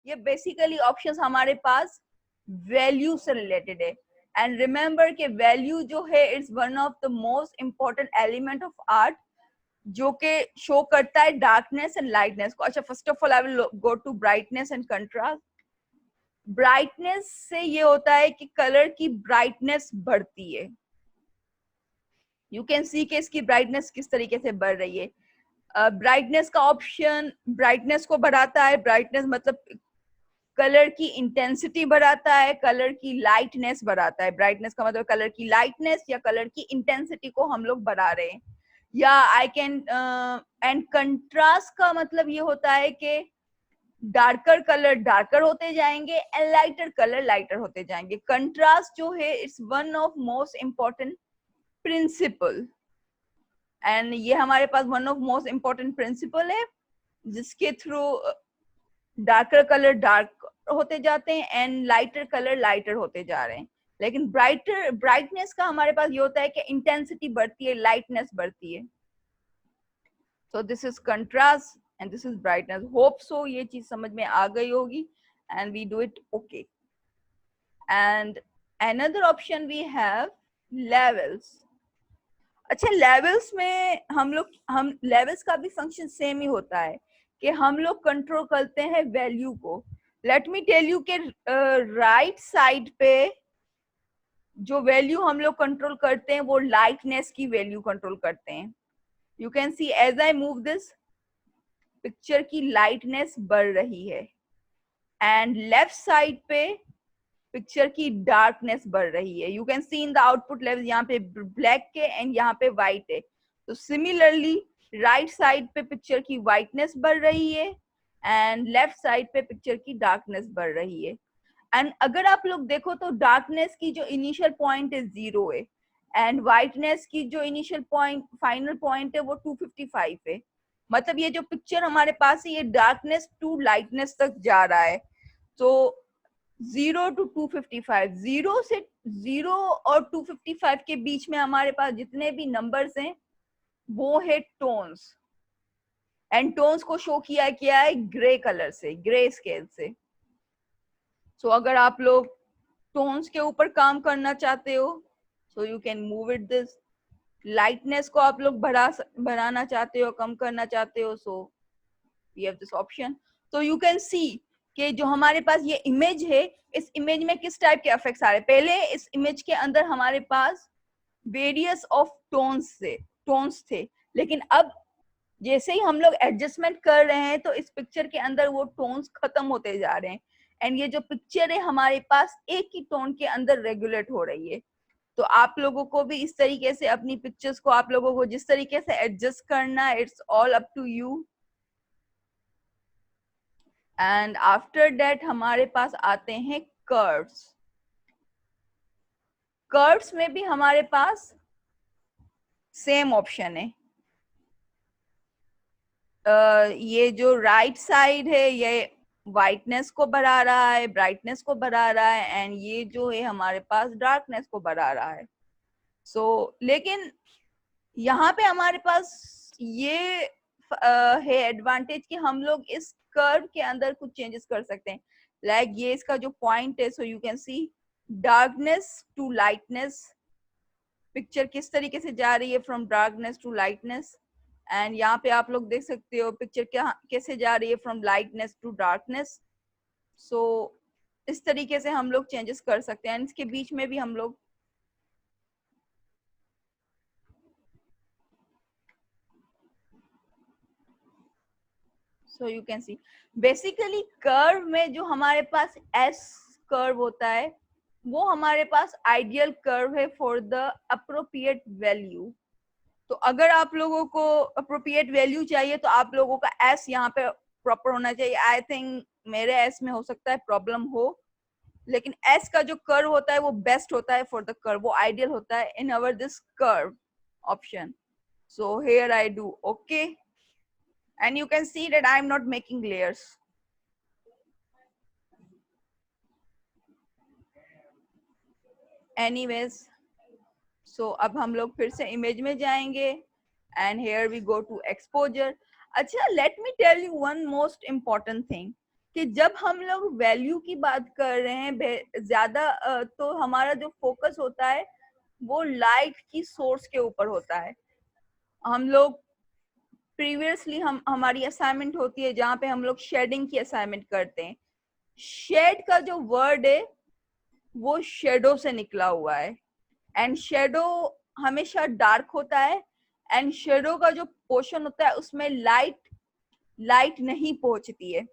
ये basically options हमारे पास value से रिलेटेड है। एंड रिमेंबर कि वैल्यू जो है it's one of the most important element of art, जो कि शो करता है डार्कनेस एंड लाइटनेस को। अच्छा, first of all I will go to brightness and contrast. Brightness से ये होता है कि कलर की ब्राइटनेस बढ़ती है। यू कैन सी कि इसकी ब्राइटनेस किस तरीके से बढ़ रही है। ब्राइटनेस का ऑप्शन ब्राइटनेस को बढ़ाता है। ब्राइटनेस मतलब कलर की इंटेंसिटी बढ़ाता है, कलर की लाइटनेस बढ़ाता है। ब्राइटनेस का मतलब कलर की लाइटनेस या कलर की इंटेंसिटी को हम लोग बढ़ा रहे हैं। या आई कैन एंड कंट्रास्ट का मतलब ये होता है कि डार्कर कलर डार्कर होते जाएंगे एंड लाइटर कलर लाइटर होते जाएंगे। कंट्रास्ट जो है it's one of most important principle, and ये हमारे पास one of most important principle है जिसके थ्रू डार्कर कलर डार्क होते जाते हैं एंड लाइटर कलर लाइटर होते जा रहे हैं। लेकिन ब्राइटनेस का हमारे पास ये होता है कि इंटेंसिटी बढ़ती है, लाइटनेस बढ़ती है। So this is contrast and this is brightness. Hope so ये चीज समझ में आ गई होगी and we do it okay. And another option we have levels. अच्छा, लेवल्स में हम लेवल्स का भी फंक्शन सेम ही होता है कि हम लोग कंट्रोल करते हैं वैल्यू को। लेट मी टेल यू के राइट साइड पे जो वैल्यू हम लोग कंट्रोल करते हैं वो लाइटनेस की वैल्यू कंट्रोल करते हैं। You can see as I move this, picture की लाइटनेस बढ़ रही है एंड लेफ्ट साइड पे पिक्चर की डार्कनेस बढ़ रही है। You can see in the output level, यहाँ पे ब्लैक के एंड यहाँ पे व्हाइट है। तो सिमिलरली राइट साइड पे पिक्चर की व्हाइटनेस बढ़ रही है एंड लेफ्ट साइड पे पिक्चर की डार्कनेस बढ़ रही है। एंड अगर आप लोग देखो तो डार्कनेस की जो इनिशियल पॉइंट है 0 है एंड व्हाइटनेस की जो इनिशियल पॉइंट फाइनल पॉइंट है वो 255 है। मतलब ये जो पिक्चर हमारे पास है ये डार्कनेस टू लाइटनेस तक जा रहा है। तो 0 to 255, 0 और 255 के बीच में हमारे पास जितने भी नंबर्स हैं वो है टोन्स, एंड टोन्स को शो किया है ग्रे कलर से, ग्रे स्केल से। सो अगर आप लोग टोन्स के ऊपर काम करना चाहते हो सो you can move it this. Lightness को आप लोग बढ़ाना चाहते हो, कम करना चाहते हो, so we have this option. तो यू कैन सी कि जो हमारे पास ये इमेज है, इस इमेज में किस टाइप के इफेक्ट्स आ रहे हैं। पहले इस इमेज के अंदर हमारे पास वेरियस ऑफ टोन्स थे, लेकिन अब जैसे ही हम लोग एडजस्टमेंट कर रहे हैं तो इस पिक्चर के अंदर वो टोन्स खत्म होते जा रहे हैं एंड ये जो पिक्चर है हमारे पास एक ही टोन के अंदर रेगुलेट हो रही है। तो आप लोगों को भी इस तरीके से अपनी पिक्चर्स को आप लोगों को जिस तरीके से एडजस्ट करना है, it's all up to you. And after that हमारे पास आते हैं कर्व्स। कर्व्स में भी हमारे पास सेम ऑप्शन है। ये जो राइट साइड है ये वाइटनेस को बढ़ा रहा है, ब्राइटनेस को बढ़ा रहा है एंड ये जो है हमारे पास डार्कनेस को बढ़ा रहा है। लेकिन यहाँ पे हमारे पास ये है एडवांटेज कि हम लोग इस कर्व के अंदर कुछ चेंजेस कर सकते हैं। लाइक ये इसका जो पॉइंट है, so you can see darkness to lightness, picture किस तरीके से जा रही है from darkness to lightness. And यहाँ पे आप लोग देख सकते हो पिक्चर कैसे जा रही है फ्रॉम लाइटनेस टू डार्कनेस। सो इस तरीके से हम लोग चेंजेस कर सकते हैं। इसके बीच में भी हम लोग सो you can see basically curve में जो हमारे पास एस कर्व होता है वो हमारे पास आइडियल कर्व है फॉर द अप्रोप्रिएट वैल्यू। तो अगर आप लोगों को अप्रोप्रिएट वैल्यू चाहिए तो आप लोगों का एस यहाँ पे प्रॉपर होना चाहिए। आई थिंक मेरे एस में हो सकता है प्रॉब्लम हो, लेकिन एस का जो कर्व होता है वो बेस्ट होता है फॉर द कर्व, वो आइडियल होता है in our this curve option. So here I do okay and you can see that I am not making layers. Anyways, so अब हम लोग फिर से इमेज में जाएंगे and here we go to exposure. अच्छा, let me tell you one most important thing कि जब हम लोग वैल्यू की बात कर रहे हैं ज्यादा तो हमारा जो फोकस होता है वो लाइट की सोर्स के ऊपर होता है। हम लोग प्रीवियसली हमारी असाइनमेंट होती है जहाँ पे हम लोग शेडिंग की असाइनमेंट करते हैं। शेड का जो वर्ड है वो शेडो से निकला हुआ है एंड शेडो हमेशा डार्क होता है एंड शेडो का जो पोर्शन होता है उसमें लाइट नहीं पहुंचती है।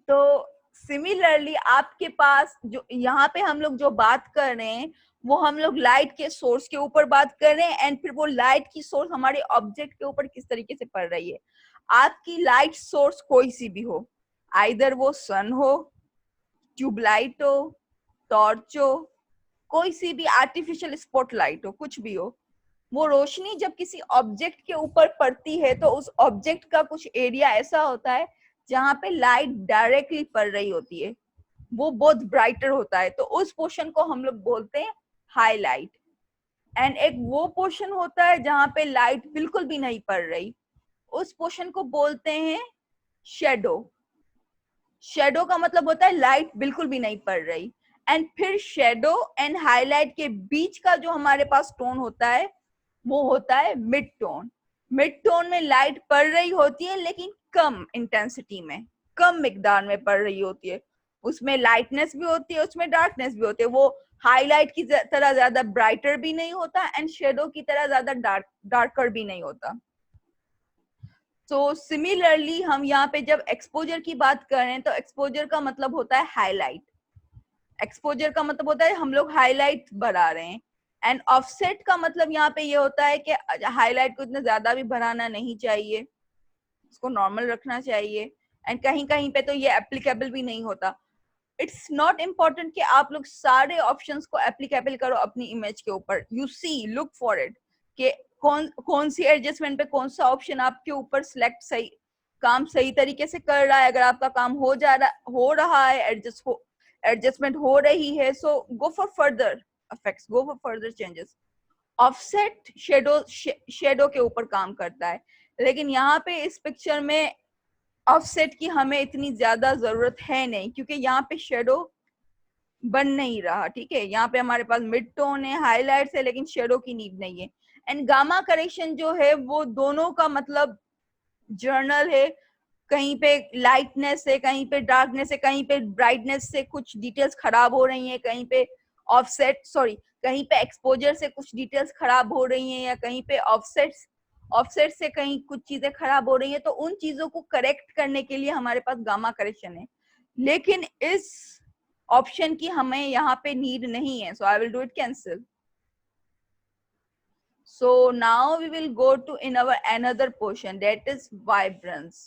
तो सिमिलरली आपके पास जो यहाँ पे हम लोग जो बात कर रहे हैं वो हम लोग लाइट के सोर्स के ऊपर बात कर रहे हैं एंड फिर वो लाइट की सोर्स हमारे ऑब्जेक्ट के ऊपर किस तरीके से पड़ रही है। आपकी लाइट सोर्स कोई सी भी हो, आइदर वो सन हो, ट्यूबलाइट हो, टॉर्च हो, कोई सी भी आर्टिफिशियल स्पॉटलाइट हो, कुछ भी हो, वो रोशनी जब किसी ऑब्जेक्ट के ऊपर पड़ती है तो उस ऑब्जेक्ट का कुछ एरिया ऐसा होता है जहां पे लाइट डायरेक्टली पड़ रही होती है, वो बहुत ब्राइटर होता है, तो उस पोर्शन को हम लोग बोलते हैं हाईलाइट। एंड एक वो पोर्शन होता है जहां पे लाइट बिल्कुल भी नहीं पड़ रही, उस पोर्शन को बोलते हैं शेडो। शेडो का मतलब होता है लाइट बिल्कुल भी नहीं पड़ रही। एंड फिर शेडो एंड हाईलाइट के बीच का जो हमारे पास टोन होता है वो होता है मिड टोन। मिड टोन में लाइट पड़ रही होती है लेकिन कम इंटेंसिटी में, कम मिकदार में पड़ रही होती है, उसमें लाइटनेस भी होती है, उसमें डार्कनेस भी होती है। वो हाईलाइट की तरह ज्यादा ब्राइटर भी नहीं होता एंड शेडो की तरह ज्यादा डार्कर भी नहीं होता। तो सिमिलरली हम यहाँ पे जब एक्सपोजर की बात कर रहे हैं तो एक्सपोजर का मतलब होता है हाईलाइट। एक्सपोजर का मतलब होता है हम लोग हाईलाइट बढ़ा रहे हैं एंड ऑफसेट का मतलब यहाँ पे ये होता है कि हाईलाइट को इतना ज्यादा भी बढ़ाना नहीं चाहिए, इसको नॉर्मल रखना चाहिए एंड कहीं कहीं पे तो ये एप्लीकेबल भी नहीं होता। इट्स नॉट इम्पोर्टेंट कि आप लोग सारे ऑप्शंस को एप्लीकेबल करो अपनी इमेज के ऊपर। You see, look for it कि कौन सी एडजस्टमेंट पे कौन सा ऑप्शन आपके ऊपर सिलेक्ट सही काम सही तरीके से कर रहा है। अगर आपका काम हो रहा है, एडजस्टमेंट हो रही है, so go for further effects, go for further changes. Offset shadow के ऊपर काम करता है, लेकिन यहाँ पे इस पिक्चर में ऑफसेट की हमें इतनी ज्यादा जरूरत है नहीं क्योंकि यहाँ पे शेडो बन नहीं रहा। ठीक है, यहाँ पे हमारे पास मिड टोन है, हाईलाइट्स है, लेकिन शेडो की नीड नहीं है। एंड गामा करेक्शन जो है वो दोनों का मतलब जर्नल है, कहीं पे लाइटनेस है, कहीं पे डार्कनेस है, कहीं पे ब्राइटनेस से कुछ डिटेल्स खराब हो रही हैं, कहीं पे कहीं पे एक्सपोजर से कुछ डिटेल्स खराब हो रही हैं, या कहीं पे ऑफसेट से कहीं कुछ चीजें खराब हो रही हैं। तो उन चीजों को करेक्ट करने के लिए हमारे पास गामा करेक्शन है, लेकिन इस ऑप्शन की हमें यहाँ पे नीड नहीं है, so I will do it cancel. So now we will go to in our another portion, that is vibrance.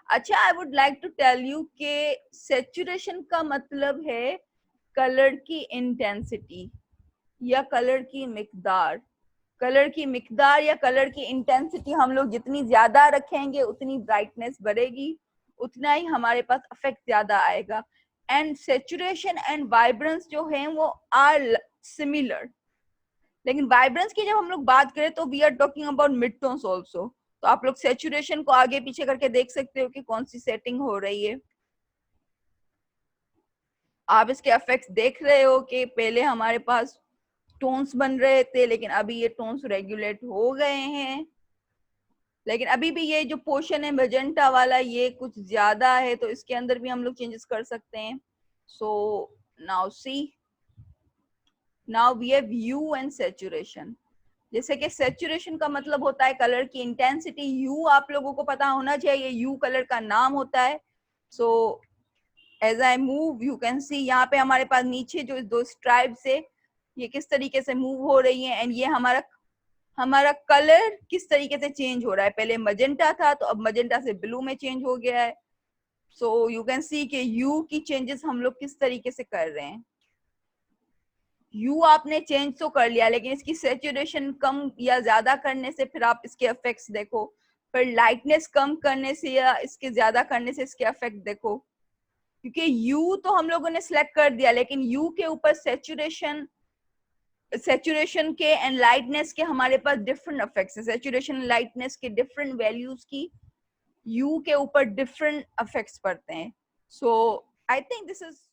अच्छा, I would like to tell you कि सेचुरेशन का मतलब है कलर की इंटेंसिटी या कलर की मिकदार। कलर की मिकदार या कलर की इंटेंसिटी हम लोग जितनी ज्यादा रखेंगे उतनी ब्राइटनेस बढ़ेगी, उतना ही हमारे पास इफेक्ट ज्यादा आएगा। एंड सेचुरेशन एंड वाइब्रेंस जो है वो आर सिमिलर, लेकिन वाइब्रेंस की जब हम लोग बात करें तो we are talking about mid tones also. तो आप लोग सेचुरेशन को आगे पीछे करके देख सकते हो कि कौन सी सेटिंग हो रही है। आप इसके इफेक्ट्स देख रहे हो कि पहले हमारे पास टोन्स बन रहे थे लेकिन अभी ये टोन्स रेगुलेट हो गए हैं, लेकिन अभी भी ये जो पोर्शन है मैजेंटा वाला ये कुछ ज्यादा है, तो इसके अंदर भी हम लोग चेंजेस कर सकते हैं। So now see, now we have hue and saturation. जैसे कि सेचुरेशन का मतलब होता है कलर की इंटेंसिटी, यू आप लोगों को पता होना चाहिए, यू कलर का नाम होता है। So as I move you can see, यहाँ पे हमारे पास नीचे जो दो स्ट्राइप्स है ये किस तरीके से मूव हो रही है एंड ये हमारा कलर किस तरीके से चेंज हो रहा है। पहले मजेंटा था तो अब मजेंटा से ब्लू में चेंज हो गया है। सो यू कैन सी कि यू की चेंजेस हम लोग किस तरीके से कर रहे हैं। यू आपने चेंज तो कर लिया, लेकिन इसकी सेचुरेशन कम या ज्यादा करने से फिर आप इसके इफेक्ट्स देखो, फिर लाइटनेस कम करने से या इसके ज्यादा करने से इसके इफेक्ट देखो। क्योंकि यू तो हम लोगों ने सिलेक्ट कर दिया, लेकिन यू के ऊपर सेचुरेशन के एंड लाइटनेस के हमारे पास डिफरेंट इफेक्ट्स है। सेचुरेशन लाइटनेस के डिफरेंट वैल्यूज की यू के ऊपर डिफरेंट इफेक्ट्स पड़ते हैं। So I think this is